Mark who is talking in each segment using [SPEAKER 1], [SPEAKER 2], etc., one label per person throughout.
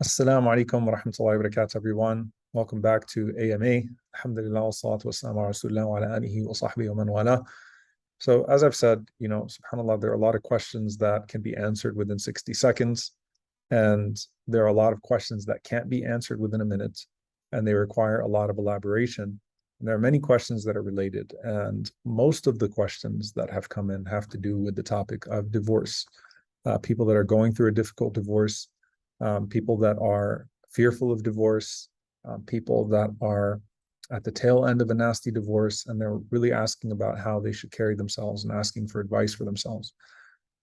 [SPEAKER 1] Assalamu alaikum wa rahmatullahi wa barakatuh, everyone. Welcome back to AMA. Alhamdulillah wa salatu wa salamu ala rasulillah wa ala alihi wa sahbihi wa man wala. So as I've said, subhanAllah, there are a lot of questions that can be answered within 60 seconds. And there are a lot of questions that can't be answered within a minute. And they require a lot of elaboration. And there are many questions that are related. And most of the questions that have come in have to do with the topic of divorce. People that are going through a difficult divorce, people that are fearful of divorce, people that are at the tail end of a nasty divorce, and they're really asking about how they should carry themselves and asking for advice for themselves.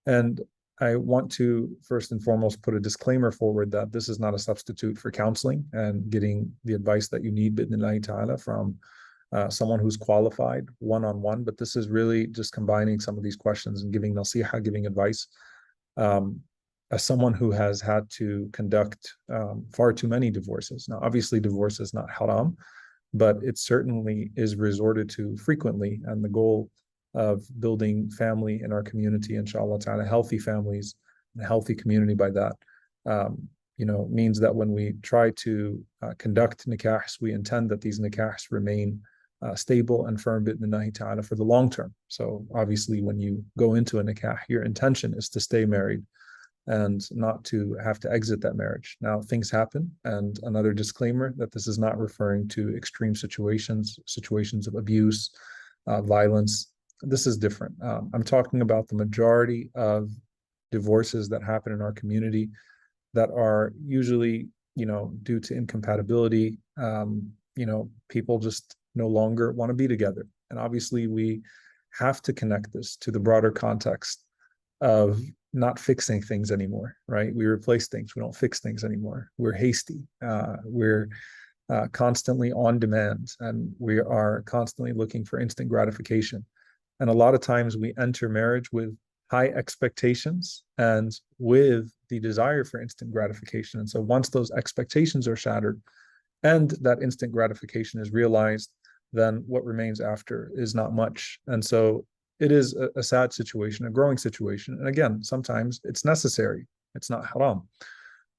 [SPEAKER 1] And I want to first and foremost put a disclaimer forward that this is not a substitute for counseling and getting the advice that you need, bidnillahi ta'ala, from someone who's qualified one-on-one, but this is really just combining some of these questions and giving nasiha, giving advice. As someone who has had to conduct far too many divorces. Now, obviously, divorce is not haram, but it certainly is resorted to frequently. And the goal of building family in our community, inshallah ta'ala, healthy families, and a healthy community by that, means that when we try to conduct nikahs, we intend that these nikahs remain stable and firm bidnillahi ta'ala for the long term. So obviously, when you go into a nikah, your intention is to stay married and not to have to exit that marriage. Now, things happen, and another disclaimer that this is not referring to extreme situations of abuse, violence. This is different. I'm talking about the majority of divorces that happen in our community that are usually, due to incompatibility. People just no longer want to be together. And obviously, we have to connect this to the broader context of not fixing things anymore, right? We replace things. We don't fix things anymore. We're hasty. We're constantly on demand, and we are constantly looking for instant gratification. And a lot of times we enter marriage with high expectations and with the desire for instant gratification. And so once those expectations are shattered and that instant gratification is realized, then what remains after is not much. And so it is a sad situation, a growing situation. And again, sometimes it's necessary. It's not haram.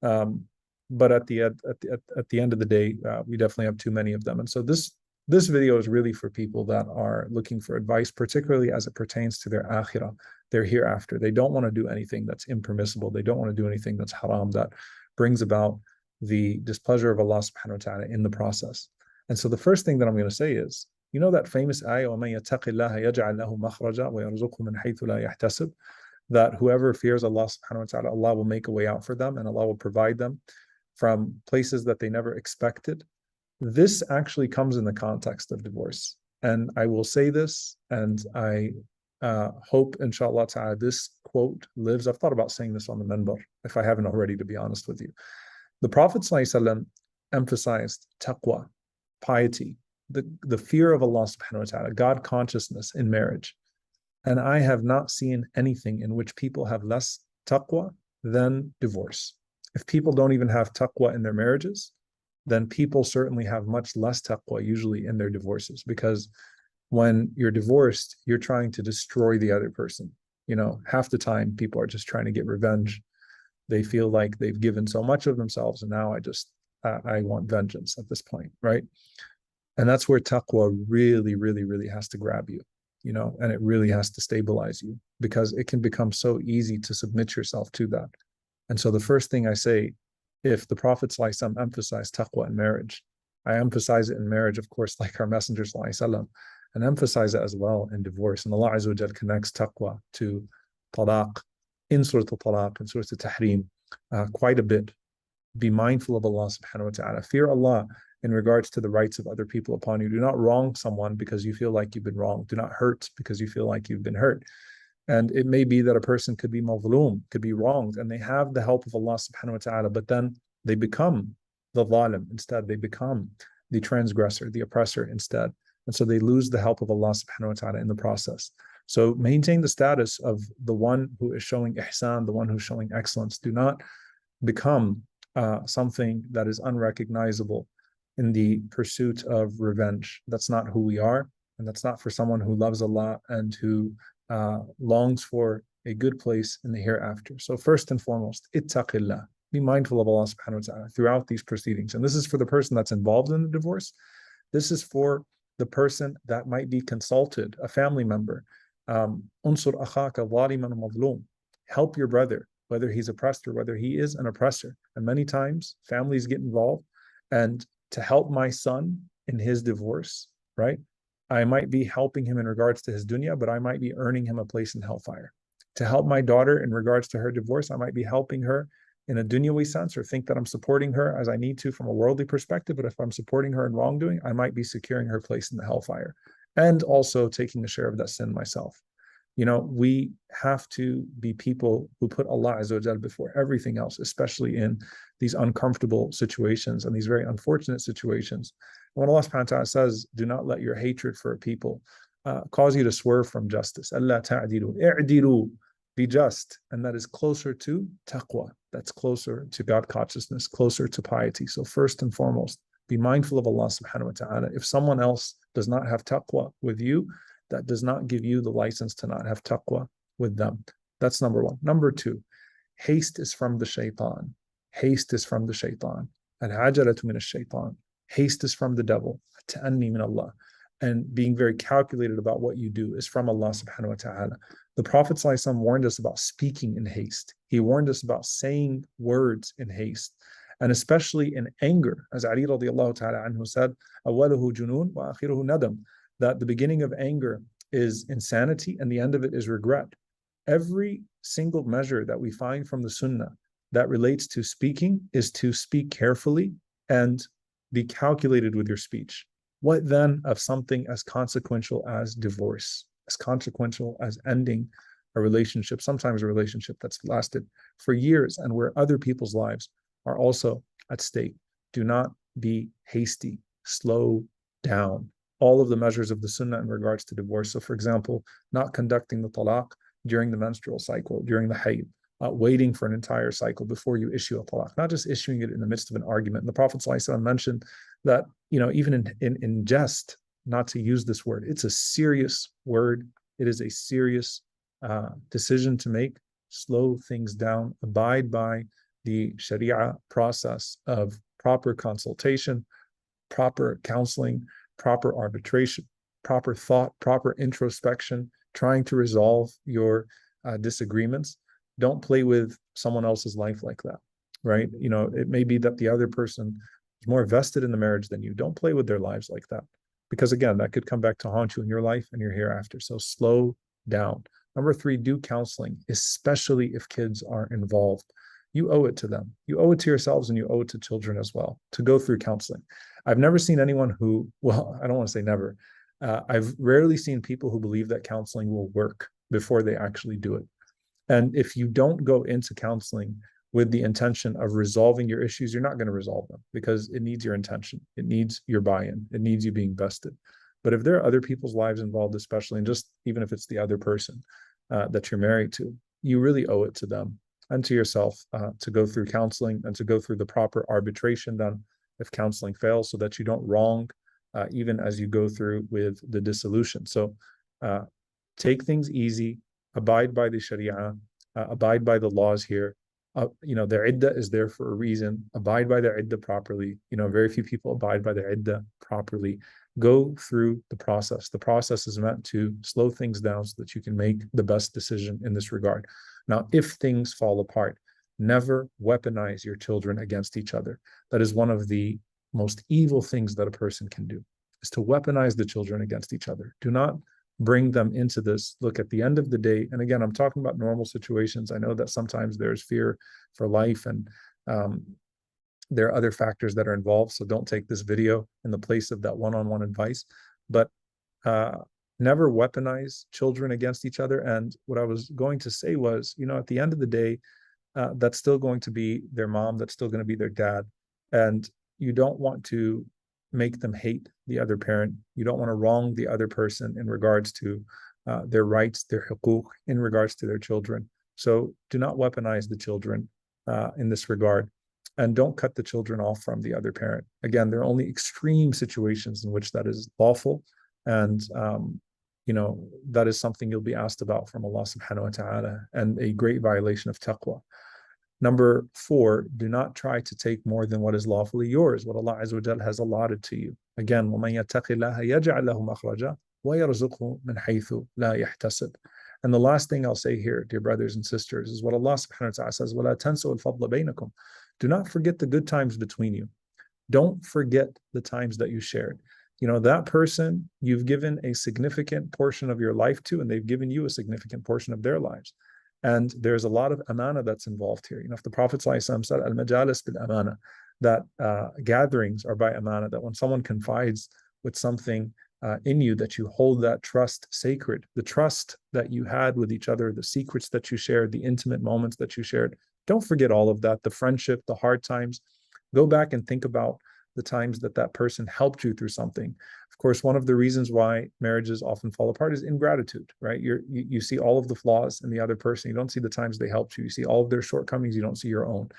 [SPEAKER 1] But at the end of the day, we definitely have too many of them. And so this video is really for people that are looking for advice, particularly as it pertains to their akhirah, their hereafter. They don't want to do anything that's impermissible. They don't want to do anything that's haram, that brings about the displeasure of Allah subhanahu wa ta'ala in the process. And so the first thing that I'm going to say is, that famous ayah, وَمَن يَتَّقِ اللَّهَ يَجْعَلْ لَهُ مَخْرَجًا وَيَرْزُقْهُ مِنْ حَيْثُ لَا يَحْتَسِبُ, that whoever fears Allah subhanahu wa ta'ala, Allah will make a way out for them, and Allah will provide them from places that they never expected. This actually comes in the context of divorce. And I will say this, and I hope, inshallah ta'ala, this quote lives. I've thought about saying this on the minbar, if I haven't already, to be honest with you. The Prophet ﷺ emphasized taqwa, piety, the fear of Allah subhanahu wa ta'ala, God consciousness in marriage. And I have not seen anything in which people have less taqwa than divorce. If people don't even have taqwa in their marriages, then people certainly have much less taqwa usually in their divorces, because when you're divorced, you're trying to destroy the other person. Half the time people are just trying to get revenge. They feel like they've given so much of themselves, and now I want vengeance at this point, right? And that's where taqwa really, really, really has to grab you, and it really has to stabilize you, because it can become so easy to submit yourself to that. And so the first thing I say, if the Prophet ﷺ emphasized taqwa in marriage, I emphasize it in marriage, of course, like our Messenger ﷺ, and emphasize it as well in divorce. And Allah Azza wa Jal connects taqwa to talaq in Surah Al-Talaq and Surah Al-Tahrim quite a bit. Be mindful of Allah subhanahu wa ta'ala. Fear Allah in regards to the rights of other people upon you. Do not wrong someone because you feel like you've been wronged. Do not hurt because you feel like you've been hurt. And it may be that a person could be mazloom, could be wronged, and they have the help of Allah subhanahu wa ta'ala, but then they become the zalim instead. They become the transgressor, the oppressor instead. And so they lose the help of Allah subhanahu wa ta'ala in the process. So maintain the status of the one who is showing ihsan, the one who's showing excellence. Do not become something that is unrecognizable in the pursuit of revenge. That's not who we are, and that's not for someone who loves Allah and who longs for a good place in the hereafter. So first and foremost, ittaqillah, Be mindful of Allah subhanahu wa ta'ala throughout these proceedings. And this is for the person that's involved in the divorce. This is for the person that might be consulted, a family member. Unsur akhaka zaliman mazlum. Help your brother, whether he's oppressed or whether he is an oppressor. And many times families get involved, and to help my son in his divorce, right? I might be helping him in regards to his dunya, but I might be earning him a place in hellfire. To help my daughter in regards to her divorce, I might be helping her in a dunyawi sense, or think that I'm supporting her as I need to from a worldly perspective. But if I'm supporting her in wrongdoing, I might be securing her place in the hellfire and also taking a share of that sin myself. You know, we have to be people who put Allah Azza wa Jal before everything else, especially in these uncomfortable situations and these very unfortunate situations. When Allah subhanahu wa ta'ala says, do not let your hatred for a people cause you to swerve from justice. Allah ta'adilu, i'dilu, be just. And that is closer to taqwa. That's closer to God consciousness, closer to piety. So first and foremost, be mindful of Allah subhanahu wa ta'ala. If someone else does not have taqwa with you, that does not give you the license to not have taqwa with them. That's number one. Number two, haste is from the shaitan. Haste is from the shaitan. Al-ajalatu min ash-shaitan. Haste is from the devil. Ta'anni min Allah. And being very calculated about what you do is from Allah subhanahu wa ta'ala. The Prophet ﷺ warned us about speaking in haste. He warned us about saying words in haste, and especially in anger. As Ali radiallahu ta'ala anhu said, أَوَّلُهُ جُنُونَ وَآخِرُهُ نَدَمٌ, that the beginning of anger is insanity and the end of it is regret. Every single measure that we find from the Sunnah that relates to speaking is to speak carefully and be calculated with your speech. What then of something as consequential as divorce, as consequential as ending a relationship, sometimes a relationship that's lasted for years and where other people's lives are also at stake? Do not be hasty. Slow down. All of the measures of the Sunnah in regards to divorce. So, for example, not conducting the talaq during the menstrual cycle, during the hayd, waiting for an entire cycle before you issue a talaq, not just issuing it in the midst of an argument. And the Prophet ﷺ mentioned that, you know, even in jest, not to use this word. It's a serious word. It is a serious decision to make. Slow things down. Abide by the Sharia process of proper consultation, proper counseling, proper arbitration, proper thought, proper introspection, trying to resolve your disagreements. Don't play with someone else's life like that, right? You know, it may be that the other person is more vested in the marriage than you. Don't play with their lives like that, because again, that could come back to haunt you in your life and your hereafter. So slow down. Number three, do counseling, especially if kids are involved. You owe it to them. You owe it to yourselves, and you owe it to children as well to go through counseling. I've never seen anyone who, well, I don't want to say never. I've rarely seen people who believe that counseling will work before they actually do it. And if you don't go into counseling with the intention of resolving your issues, you're not going to resolve them, because it needs your intention. It needs your buy-in. It needs you being vested. But if there are other people's lives involved, especially, and just even if it's the other person that you're married to, you really owe it to them and to yourself to go through counseling and to go through the proper arbitration then if counseling fails, so that you don't wrong even as you go through with the dissolution. So take things easy, abide by the Sharia, abide by the laws here. You know, their iddah is there for a reason. Abide by their iddah properly. You know, very few people abide by their iddah properly. Go through the process. The process is meant to slow things down so that you can make the best decision in this regard. Now, if things fall apart, never weaponize your children against each other. That is one of the most evil things that a person can do, is to weaponize the children against each other. Do not bring them into this. Look, at the end of the day, and again, I'm talking about normal situations. I know that sometimes there's fear for life, and there are other factors that are involved. So don't take this video in the place of that one-on-one advice. But never weaponize children against each other. And what I was going to say was, you know, at the end of the day, that's still going to be their mom. That's still going to be their dad. And you don't want to make them hate the other parent. You don't want to wrong the other person in regards to their rights, their huquq, in regards to their children. So do not weaponize the children in this regard. And don't cut the children off from the other parent. Again, there are only extreme situations in which that is lawful. And, you know, that is something you'll be asked about from Allah subhanahu wa ta'ala, and a great violation of taqwa. Number 4, do not try to take more than what is lawfully yours, what Allah Azza wa Jal has allotted to you. Again, وَمَنْ يَتَّقِ اللَّهَ يَجْعَلْ لَهُ مَخْرَجًا وَيَرْزُقْهُ مِنْ حَيْثُ لَا يَحْتَسِبُ. And the last thing I'll say here, dear brothers and sisters, is what Allah subhanahu wa ta'ala says, وَلَا تَنْسُوا الْفَضْلَ بَيْنَكُمْ. Do not forget the good times between you. Don't forget the times that you shared. You know, that person you've given a significant portion of your life to, and they've given you a significant portion of their lives. And there's a lot of amana that's involved here. You know, if the Prophet ﷺ said, al-majalis bil amana, that gatherings are by amana, that when someone confides with something in you, that you hold that trust sacred, the trust that you had with each other, the secrets that you shared, the intimate moments that you shared. Don't forget all of that, the friendship, the hard times. Go back and think about the times that that person helped you through something. Of course, one of the reasons why marriages often fall apart is ingratitude, right? You see all of the flaws in the other person. You don't see the times they helped you. You see all of their shortcomings. You don't see your own.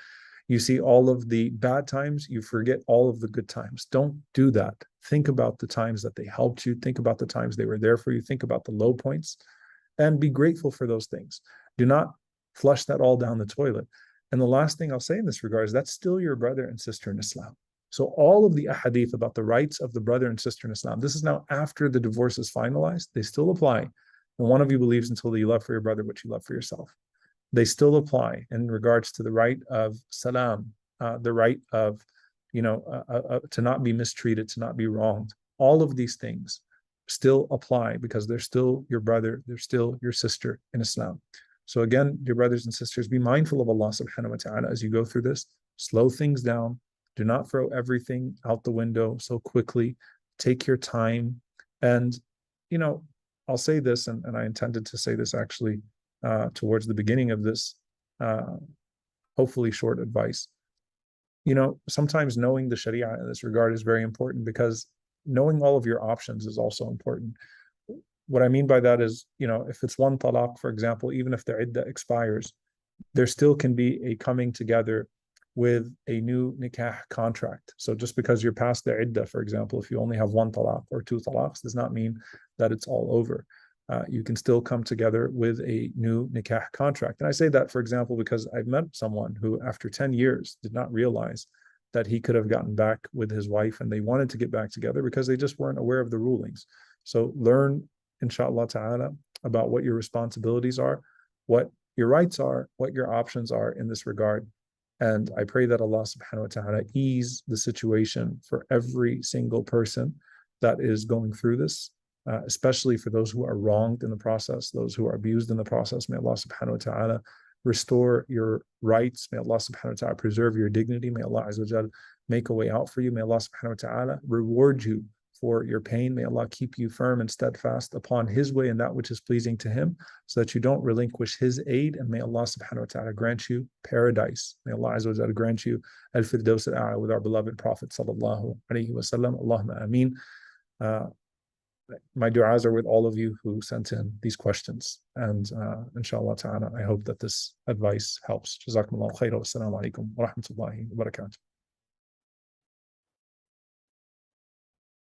[SPEAKER 1] You see all of the bad times. You forget all of the good times. Don't do that. Think about the times that they helped you. Think about the times they were there for you. Think about the low points and be grateful for those things. Do not flush that all down the toilet. And the last thing I'll say in this regard is that's still your brother and sister in Islam. So all of the ahadith about the rights of the brother and sister in Islam, this is now after the divorce is finalized, they still apply. And one of you believes until you love for your brother what you love for yourself. They still apply in regards to the right of salam, the right of, to not be mistreated, to not be wronged. All of these things still apply because they're still your brother, they're still your sister in Islam. So again, dear brothers and sisters, be mindful of Allah subhanahu wa ta'ala as you go through this. Slow things down. Do not throw everything out the window so quickly. Take your time. And, I'll say this, and I intended to say this actually towards the beginning of this, hopefully short advice. Sometimes knowing the Sharia in this regard is very important because knowing all of your options is also important. What I mean by that is, if it's one talaq, for example, even if the iddah expires, there still can be a coming together with a new nikah contract. So just because you're past the iddah, for example, if you only have one talaq or two talaqs, does not mean that it's all over. You can still come together with a new nikah contract. And I say that, for example, because I've met someone who, after 10 years, did not realize that he could have gotten back with his wife, and they wanted to get back together because they just weren't aware of the rulings. So learn, inshallah ta'ala, about what your responsibilities are, what your rights are, what your options are in this regard. And I pray that Allah subhanahu wa ta'ala ease the situation for every single person that is going through this, especially for those who are wronged in the process, those who are abused in the process. May Allah subhanahu wa ta'ala restore your rights. May Allah subhanahu wa ta'ala preserve your dignity. May Allah Azza wa Jal make a way out for you. May Allah subhanahu wa ta'ala reward you for your pain. May Allah keep you firm and steadfast upon His way and that which is pleasing to Him, so that you don't relinquish His aid. And may Allah subhanahu wa ta'ala grant you paradise. May Allah Azza wa Jalla grant you al-firdaus al-a'la with our beloved Prophet sallallahu alayhi wa sallam. Allahumma ameen. My du'as are with all of you who sent in these questions. And inshallah ta'ala, I hope that this advice helps. Jazakumullah khairan. Wassalamu alaikum wa rahmatullahi wa barakatuh.